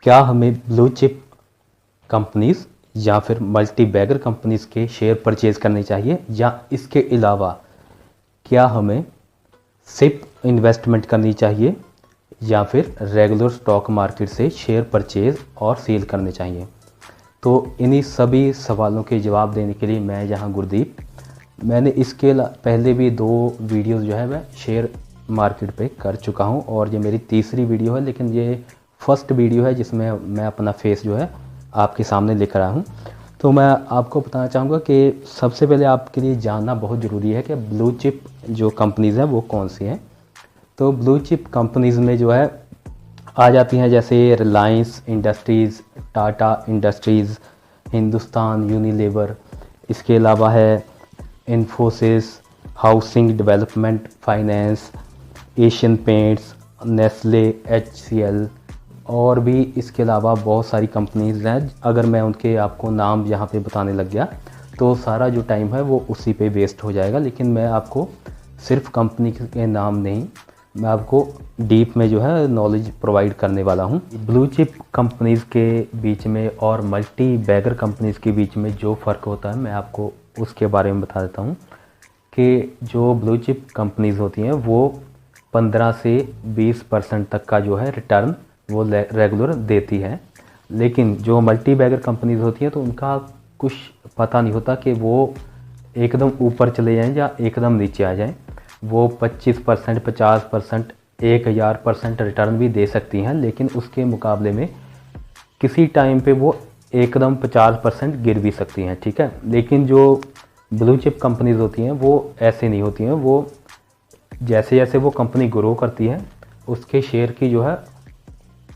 क्या हमें blue chip companies या फिर मल्टी बैगर कंपनीज़ के शेयर परचेज़ करने चाहिए, या इसके अलावा क्या हमें सिप इन्वेस्टमेंट करनी चाहिए या फिर रेगुलर स्टॉक मार्केट से शेयर परचेज़ और सेल करने चाहिए। तो इन्हीं सभी सवालों के जवाब देने के लिए मैं यहाँ गुरदीप, मैंने इसके पहले भी 2 वीडियोज़ जो है मैं शेयर मार्केट पे कर चुका हूँ और ये मेरी तीसरी वीडियो है, लेकिन ये फर्स्ट वीडियो है जिसमें मैं अपना फेस जो है आपके सामने लेकर आया हूँ। तो मैं आपको बताना चाहूँगा कि सबसे पहले आपके लिए जानना बहुत ज़रूरी है कि ब्लू चिप जो कंपनीज़ हैं वो कौन सी हैं। तो ब्लू चिप कंपनीज़ में जो है आ जाती हैं जैसे Reliance industries, Tata industries, Hindustan Unilever, इसके अलावा है Infosys, housing development finance, Asian paints, Nestle, HCL और भी इसके अलावा बहुत सारी कंपनीज़ हैं। अगर मैं उनके आपको नाम यहाँ पे बताने लग गया तो सारा जो टाइम है वो उसी पे वेस्ट हो जाएगा, लेकिन मैं आपको सिर्फ कंपनी के नाम नहीं, मैं आपको डीप में जो है नॉलेज प्रोवाइड करने वाला हूँ। ब्लू चिप कंपनीज़ के बीच में और मल्टी बैगर कंपनीज़ के बीच में जो फ़र्क होता है मैं आपको उसके बारे में बता देता हूँ कि जो ब्लू चिप कंपनीज़ होती हैं वो 15 से 20% तक का जो है रिटर्न वो रेगुलर देती है, लेकिन जो मल्टी बैगर कंपनीज़ होती हैं तो उनका कुछ पता नहीं होता कि वो एकदम ऊपर चले जाएं या एकदम नीचे आ जाएं। वो 25%, 50%, 1000% रिटर्न भी दे सकती हैं, लेकिन उसके मुकाबले में किसी टाइम पे वो एकदम 50% गिर भी सकती हैं, ठीक है। लेकिन जो ब्लू चिप कंपनीज़ होती हैं वो ऐसे नहीं होती हैं। वो जैसे जैसे वो कंपनी ग्रो करती है उसके शेयर की जो है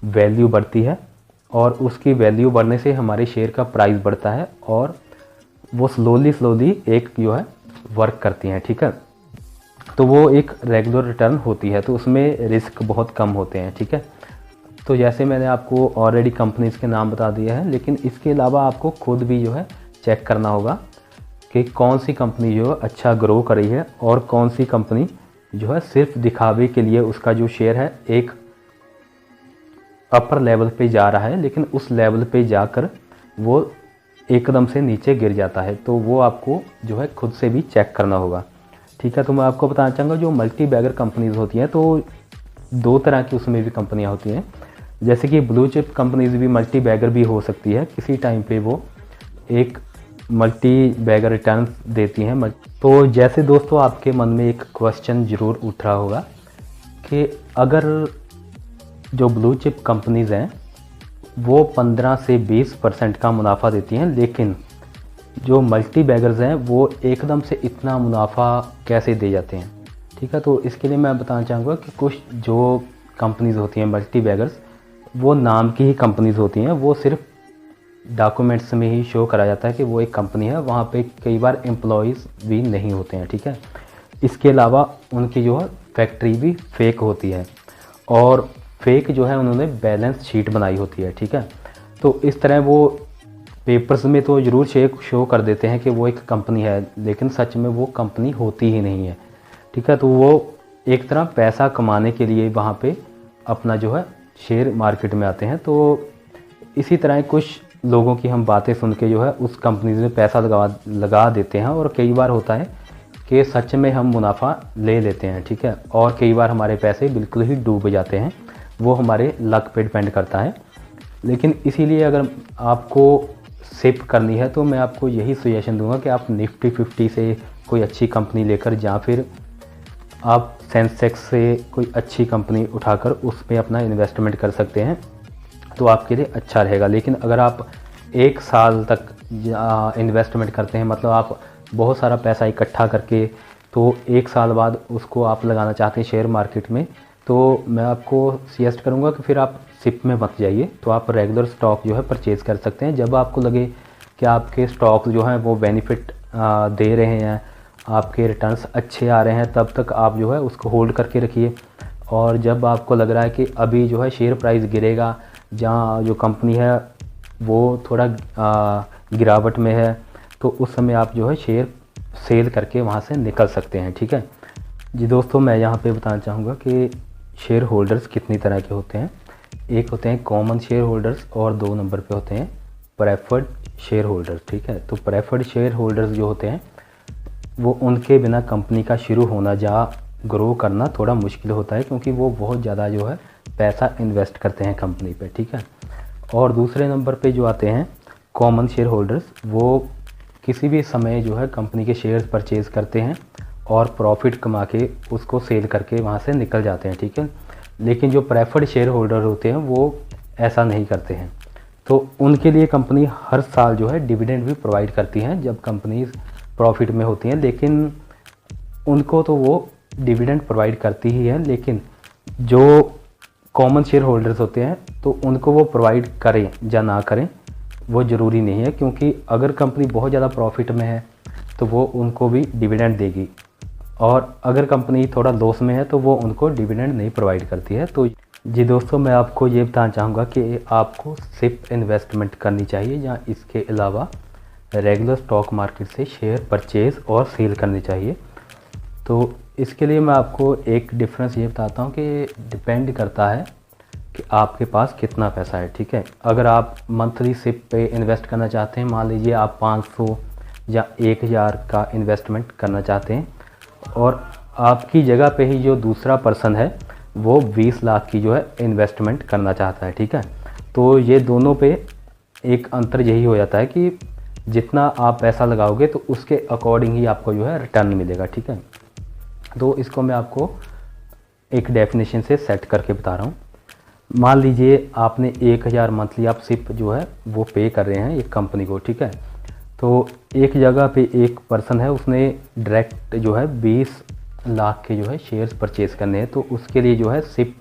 वैल्यू बढ़ती है और उसकी वैल्यू बढ़ने से हमारे शेयर का प्राइस बढ़ता है और वो स्लोली एक जो है वर्क करती हैं, ठीक है। तो वो एक रेगुलर रिटर्न होती है, तो उसमें रिस्क बहुत कम होते हैं, ठीक है। तो जैसे मैंने आपको ऑलरेडी कंपनीज़ के नाम बता दिया है, लेकिन इसके अलावा आपको खुद भी जो है चेक करना होगा कि कौन सी कंपनी जो है अच्छा ग्रो कर रही है और कौन सी कंपनी जो है सिर्फ दिखावे के लिए उसका जो शेयर है एक अपर लेवल पे जा रहा है, लेकिन उस लेवल पे जाकर वो एकदम से नीचे गिर जाता है। तो वो आपको जो है खुद से भी चेक करना होगा, ठीक है। तो मैं आपको बताना चाहूँगा जो मल्टी बैगर कंपनीज़ होती हैं तो 2 तरह की उसमें भी कंपनियाँ होती हैं। जैसे कि ब्लू चिप कंपनीज़ भी मल्टी बैगर भी हो सकती है, किसी टाइम पे वो एक मल्टी बैगर रिटर्न देती हैं। तो जैसे दोस्तों आपके मन में एक क्वेश्चन ज़रूर उठ रहा होगा कि अगर जो ब्लू चिप कंपनीज़ हैं वो 15 से 20% का मुनाफा देती हैं, लेकिन जो मल्टी बैगर्स हैं वो एकदम से इतना मुनाफा कैसे दे जाते हैं, ठीक है। तो इसके लिए मैं बताना चाहूँगा कि कुछ जो कंपनीज़ होती हैं मल्टी बैगर्स वो नाम की ही कंपनीज़ होती हैं, वो सिर्फ डॉक्यूमेंट्स में ही शो करा जाता है कि वो एक कंपनी है, वहाँ पे कई बार एम्प्लॉयज़ भी नहीं होते हैं, ठीक है। इसके अलावा उनकी जो है फैक्ट्री भी फेक होती है और फेक जो है उन्होंने बैलेंस शीट बनाई होती है, ठीक है। तो इस तरह वो पेपर्स में तो ज़रूर शो कर देते हैं कि वो एक कंपनी है, लेकिन सच में वो कंपनी होती ही नहीं है, ठीक है। तो वो एक तरह पैसा कमाने के लिए वहाँ पे अपना जो है शेयर मार्केट में आते हैं। तो इसी तरह कुछ लोगों की हम बातें सुन के जो है उस कंपनी में पैसा लगा देते हैं और कई बार होता है कि सच में हम मुनाफा ले लेते हैं, ठीक है, और कई बार हमारे पैसे बिल्कुल ही डूब जाते हैं। वो हमारे लक पे डिपेंड करता है। लेकिन इसीलिए अगर आपको सिप करनी है तो मैं आपको यही सजेशन दूंगा कि आप निफ्टी 50 से कोई अच्छी कंपनी लेकर या फिर आप सेंसेक्स से कोई अच्छी कंपनी उठाकर उस पर अपना इन्वेस्टमेंट कर सकते हैं, तो आपके लिए अच्छा रहेगा। लेकिन अगर आप 1 साल तक इन्वेस्टमेंट करते हैं, मतलब आप बहुत सारा पैसा इकट्ठा करके तो 1 साल बाद उसको आप लगाना चाहते हैं शेयर मार्केट में, तो मैं आपको सजेस्ट करूंगा कि फिर आप सिप में मत जाइए। तो आप रेगुलर स्टॉक जो है परचेज़ कर सकते हैं। जब आपको लगे कि आपके स्टॉक जो हैं वो बेनिफिट दे रहे हैं, आपके रिटर्न्स अच्छे आ रहे हैं, तब तक आप जो है उसको होल्ड करके रखिए। और जब आपको लग रहा है कि अभी जो है शेयर प्राइस गिरेगा, जहाँ जो कंपनी है वो थोड़ा गिरावट में है, तो उस समय आप जो है शेयर सेल करके वहाँ से निकल सकते हैं, ठीक है। जी दोस्तों, मैं यहाँ पे बताना चाहूँगा कि शेयर होल्डर्स कितनी तरह के होते हैं। एक होते हैं कॉमन शेयर होल्डर्स और 2 नंबर पे होते हैं प्रेफर्ड शेयर होल्डर्स, ठीक है। तो प्रेफर्ड शेयर होल्डर्स जो होते हैं वो उनके बिना कंपनी का शुरू होना या ग्रो करना थोड़ा मुश्किल होता है, क्योंकि वो बहुत ज़्यादा जो है पैसा इन्वेस्ट करते हैं कंपनी पे, ठीक है। और दूसरे नंबर पे जो आते हैं कॉमन शेयर होल्डर्स, वो किसी भी समय जो है कंपनी के शेयर्स परचेज़ करते हैं और प्रॉफिट कमा के उसको सेल करके वहाँ से निकल जाते हैं, ठीक है। लेकिन जो प्रेफर्ड शेयर होल्डर होते हैं वो ऐसा नहीं करते हैं। तो उनके लिए कंपनी हर साल जो है डिविडेंड भी प्रोवाइड करती हैं जब कंपनी प्रॉफिट में होती हैं, लेकिन उनको तो वो डिविडेंड प्रोवाइड करती ही है, लेकिन जो कॉमन शेयर होल्डर्स होते हैं तो उनको वो प्रोवाइड करें या ना करें वो ज़रूरी नहीं है, क्योंकि अगर कंपनी बहुत ज़्यादा प्रॉफिट में है तो वो उनको भी डिविडेंड देगी, और अगर कंपनी थोड़ा लॉस में है तो वो उनको डिविडेंड नहीं प्रोवाइड करती है। तो जी दोस्तों, मैं आपको ये बताना चाहूँगा कि आपको सिर्फ इन्वेस्टमेंट करनी चाहिए या इसके अलावा रेगुलर स्टॉक मार्केट से शेयर परचेज़ और सेल करनी चाहिए। तो इसके लिए मैं आपको एक डिफरेंस ये बताता हूँ कि डिपेंड करता है कि आपके पास कितना पैसा है, ठीक है। अगर आप मंथली सिप पे इन्वेस्ट करना चाहते हैं, मान लीजिए आप 500 या 1000 का इन्वेस्टमेंट करना चाहते हैं, और आपकी जगह पे ही जो दूसरा पर्सन है वो 20 लाख की जो है इन्वेस्टमेंट करना चाहता है, ठीक है। तो ये दोनों पे एक अंतर यही हो जाता है कि जितना आप पैसा लगाओगे तो उसके अकॉर्डिंग ही आपको जो है रिटर्न मिलेगा, ठीक है। तो इसको मैं आपको एक डेफिनेशन से सेट करके बता रहा हूँ। मान लीजिए आपने 1000 मंथली आप सिप जो है वो पे कर रहे हैं एक कंपनी को, ठीक है। तो एक जगह पे एक पर्सन है, उसने डायरेक्ट जो है 20 लाख के जो है शेयर्स परचेज़ करने हैं, तो उसके लिए जो है सिप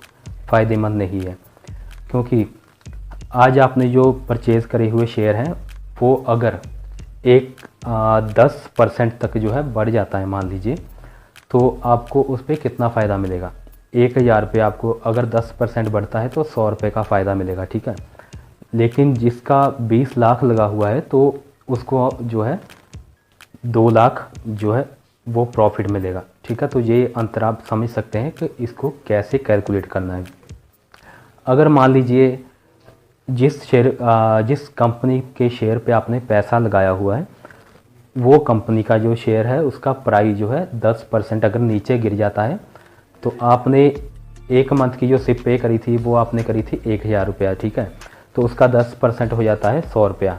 फ़ायदेमंद नहीं है, क्योंकि आज आपने जो परचेज़ करे हुए शेयर हैं वो अगर 10% तक जो है बढ़ जाता है मान लीजिए, तो आपको उस पर कितना फ़ायदा मिलेगा। 1000 पे आपको अगर 10% बढ़ता है तो 100 रुपये का फ़ायदा मिलेगा, ठीक है। लेकिन जिसका 20 लाख लगा हुआ है तो उसको जो है 2 लाख जो है वो प्रॉफिट मिलेगा, ठीक है। तो ये अंतर आप समझ सकते हैं कि इसको कैसे कैलकुलेट करना है। अगर मान लीजिए जिस कंपनी के शेयर पे आपने पैसा लगाया हुआ है वो कंपनी का जो शेयर है उसका प्राइस जो है 10% अगर नीचे गिर जाता है, तो आपने एक मंथ की जो सिप पे करी थी वो आपने करी थी 1000 रुपया, ठीक है। तो उसका 10% हो जाता है 100 रुपया,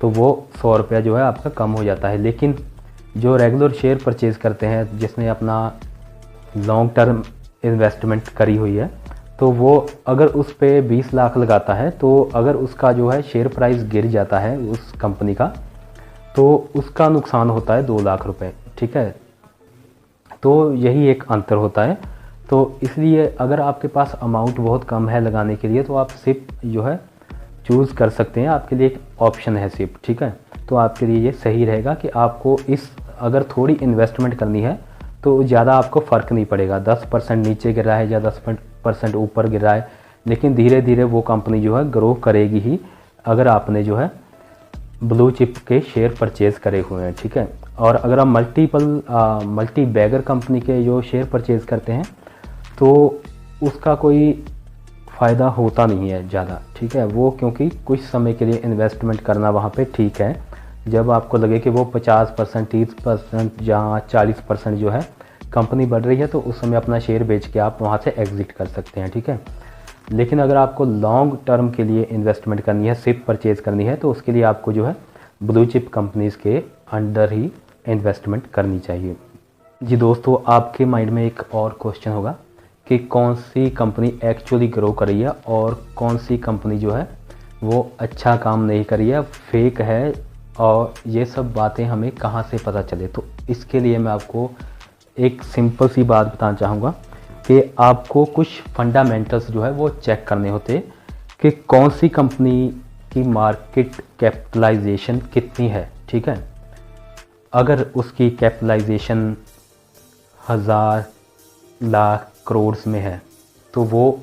तो वो 100 रुपया जो है आपका कम हो जाता है। लेकिन जो रेगुलर शेयर परचेज़ करते हैं, जिसने अपना लॉन्ग टर्म इन्वेस्टमेंट करी हुई है, तो वो अगर उस पे 20 लाख लगाता है, तो अगर उसका जो है शेयर प्राइस गिर जाता है उस कंपनी का, तो उसका नुकसान होता है 2 लाख रुपए, ठीक है। तो यही एक अंतर होता है। तो इसलिए अगर आपके पास अमाउंट बहुत कम है लगाने के लिए तो आप सिप जो है चूज़ कर सकते हैं, आपके लिए एक ऑप्शन है सिप, ठीक है। तो आपके लिए ये सही रहेगा कि आपको अगर थोड़ी इन्वेस्टमेंट करनी है तो ज़्यादा आपको फ़र्क नहीं पड़ेगा, 10% नीचे गिर रहा है या 10% ऊपर गिर रहा है, लेकिन धीरे धीरे वो कंपनी जो है ग्रो करेगी ही अगर आपने जो है ब्लू चिप के शेयर परचेज़ करे हुए हैं, ठीक है। और अगर आप मल्टी बैगर कंपनी के जो शेयर परचेज़ करते हैं तो उसका कोई फ़ायदा होता नहीं है ज़्यादा, ठीक है। वो क्योंकि कुछ समय के लिए इन्वेस्टमेंट करना वहाँ पे ठीक है, जब आपको लगे कि वो 50%, 30% या 40% जो है कंपनी बढ़ रही है तो उस समय अपना शेयर बेच के आप वहाँ से एग्ज़िट कर सकते हैं, ठीक है। लेकिन अगर आपको लॉन्ग टर्म के लिए इन्वेस्टमेंट करनी है, सिप परचेज़ करनी है, तो उसके लिए आपको जो है ब्लू चिप कंपनीज़ के अंडर ही इन्वेस्टमेंट करनी चाहिए। जी दोस्तों, आपके माइंड में एक और क्वेश्चन होगा कि कौन सी कंपनी एक्चुअली ग्रो कर रही है और कौन सी कंपनी जो है वो अच्छा काम नहीं कर रही है, फेक है, और ये सब बातें हमें कहाँ से पता चले। तो इसके लिए मैं आपको एक सिंपल सी बात बताना चाहूँगा कि आपको कुछ फंडामेंटल्स जो है वो चेक करने होते कि कौन सी कंपनी की मार्केट कैपिटलाइजेशन कितनी है, ठीक है। अगर उसकी कैपिटलाइजेशन 1000 लाख करोड़ में है तो वो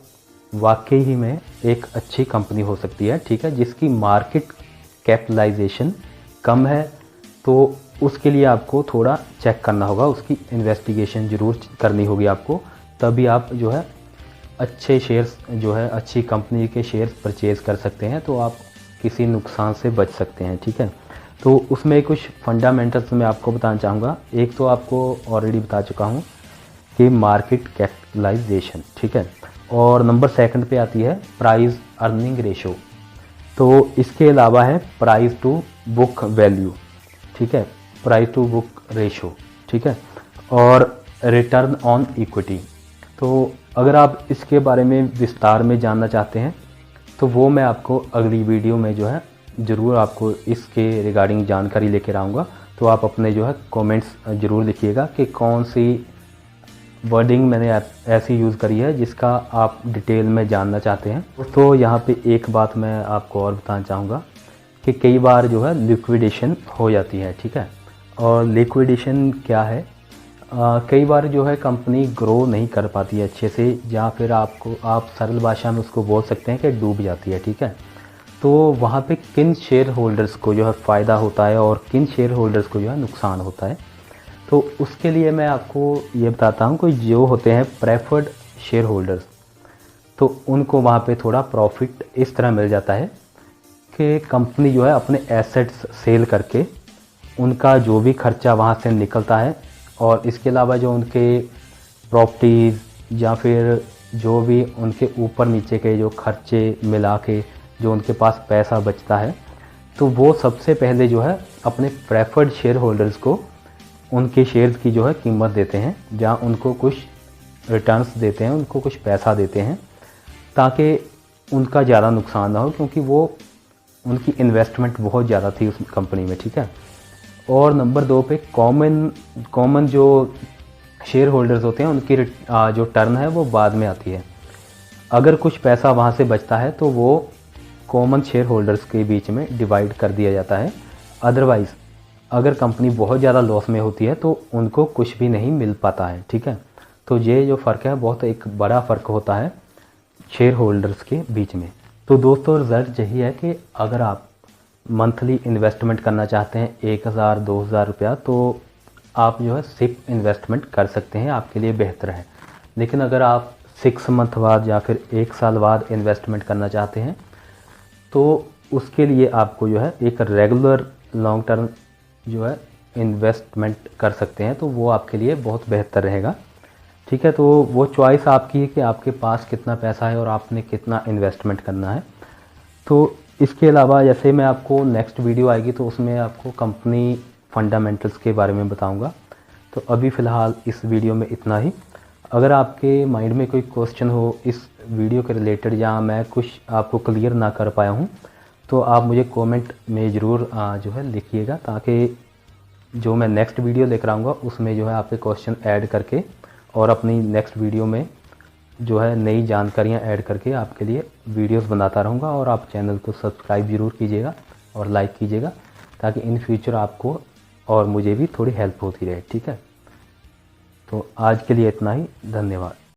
वाकई ही में एक अच्छी कंपनी हो सकती है, ठीक है। जिसकी मार्केट कैपिटलाइजेशन कम है तो उसके लिए आपको थोड़ा चेक करना होगा, उसकी इन्वेस्टिगेशन ज़रूर करनी होगी आपको, तभी आप जो है अच्छे शेयर्स जो है अच्छी कंपनी के शेयर्स परचेज़ कर सकते हैं, तो आप किसी नुकसान से बच सकते हैं। ठीक है, तो उसमें कुछ फंडामेंटल्स मैं आपको बताना चाहूँगा। एक तो आपको ऑलरेडी बता चुका हूँ कि मार्केट कैपिटलाइजेशन, ठीक है, और नंबर सेकंड पे आती है प्राइस अर्निंग रेशो। तो इसके अलावा है प्राइस टू बुक वैल्यू, ठीक है, प्राइस टू बुक रेशो, ठीक है, और रिटर्न ऑन इक्विटी। तो अगर आप इसके बारे में विस्तार में जानना चाहते हैं तो वो मैं आपको अगली वीडियो में जो है ज़रूर आपको इसके रिगार्डिंग जानकारी लेकर आऊँगा। तो आप अपने जो है कमेंट्स ज़रूर लिखिएगा कि कौन सी वर्डिंग मैंने ऐसी यूज़ करी है जिसका आप डिटेल में जानना चाहते हैं। तो यहाँ पे एक बात मैं आपको और बताना चाहूँगा कि कई बार जो है लिक्विडेशन हो जाती है, ठीक है, और लिक्विडेशन क्या है, कई बार जो है कंपनी ग्रो नहीं कर पाती है अच्छे से, या फिर आप सरल भाषा में उसको बोल सकते हैं कि डूब जाती है। ठीक है, तो वहाँ पे किन शेयर होल्डर्स को जो है फ़ायदा होता है और किन शेयर होल्डर्स को जो है नुकसान होता है, तो उसके लिए मैं आपको ये बताता हूँ कि जो होते हैं प्रेफर्ड शेयर होल्डर्स, तो उनको वहाँ पे थोड़ा प्रॉफिट इस तरह मिल जाता है कि कंपनी जो है अपने एसेट्स सेल करके उनका जो भी खर्चा वहाँ से निकलता है, और इसके अलावा जो उनके प्रॉपर्टीज़ या फिर जो भी उनके ऊपर नीचे के जो खर्चे मिला के जो उनके पास पैसा बचता है, तो वो सबसे पहले जो है अपने प्रेफर्ड शेयर होल्डर्स को उनके शेयर्स की जो है कीमत देते हैं, जहाँ उनको कुछ रिटर्न्स देते हैं, उनको कुछ पैसा देते हैं, ताकि उनका ज़्यादा नुकसान ना हो, क्योंकि वो उनकी इन्वेस्टमेंट बहुत ज़्यादा थी उस कंपनी में। ठीक है, और नंबर 2 पे कॉमन जो शेयर होल्डर्स होते हैं उनकी जो टर्न है वो बाद में आती है। अगर कुछ पैसा वहाँ से बचता है तो वो कॉमन शेयर होल्डर्स के बीच में डिवाइड कर दिया जाता है। अदरवाइज़ अगर कंपनी बहुत ज़्यादा लॉस में होती है तो उनको कुछ भी नहीं मिल पाता है। ठीक है, तो ये जो फ़र्क है बहुत एक बड़ा फ़र्क होता है शेयर होल्डर्स के बीच में। तो दोस्तों रिज़ल्ट यही है कि अगर आप मंथली इन्वेस्टमेंट करना चाहते हैं 1000-2000 रुपया, तो आप जो है सिप इन्वेस्टमेंट कर सकते हैं, आपके लिए बेहतर है। लेकिन अगर आप 6 मंथ बाद या फिर 1 साल बाद इन्वेस्टमेंट करना चाहते हैं तो उसके लिए आपको जो है एक रेगुलर लॉन्ग टर्म जो है इन्वेस्टमेंट कर सकते हैं, तो वो आपके लिए बहुत बेहतर रहेगा। ठीक है, तो वो चॉइस आपकी है कि आपके पास कितना पैसा है और आपने कितना इन्वेस्टमेंट करना है। तो इसके अलावा जैसे मैं आपको नेक्स्ट वीडियो आएगी तो उसमें आपको कंपनी फंडामेंटल्स के बारे में बताऊंगा। तो अभी फ़िलहाल इस वीडियो में इतना ही। अगर आपके माइंड में कोई क्वेश्चन हो इस वीडियो के रिलेटेड या मैं कुछ आपको क्लियर ना कर पाया हूँ तो आप मुझे कमेंट में ज़रूर जो है लिखिएगा, ताकि जो मैं नेक्स्ट वीडियो लेकर आऊँगा उसमें जो है आपके क्वेश्चन ऐड करके और अपनी नेक्स्ट वीडियो में जो है नई जानकारियाँ ऐड करके आपके लिए वीडियोस बनाता रहूँगा। और आप चैनल को सब्सक्राइब ज़रूर कीजिएगा और लाइक कीजिएगा, ताकि इन फ्यूचर आपको और मुझे भी थोड़ी हेल्प होती रहे। ठीक है, तो आज के लिए इतना ही, धन्यवाद।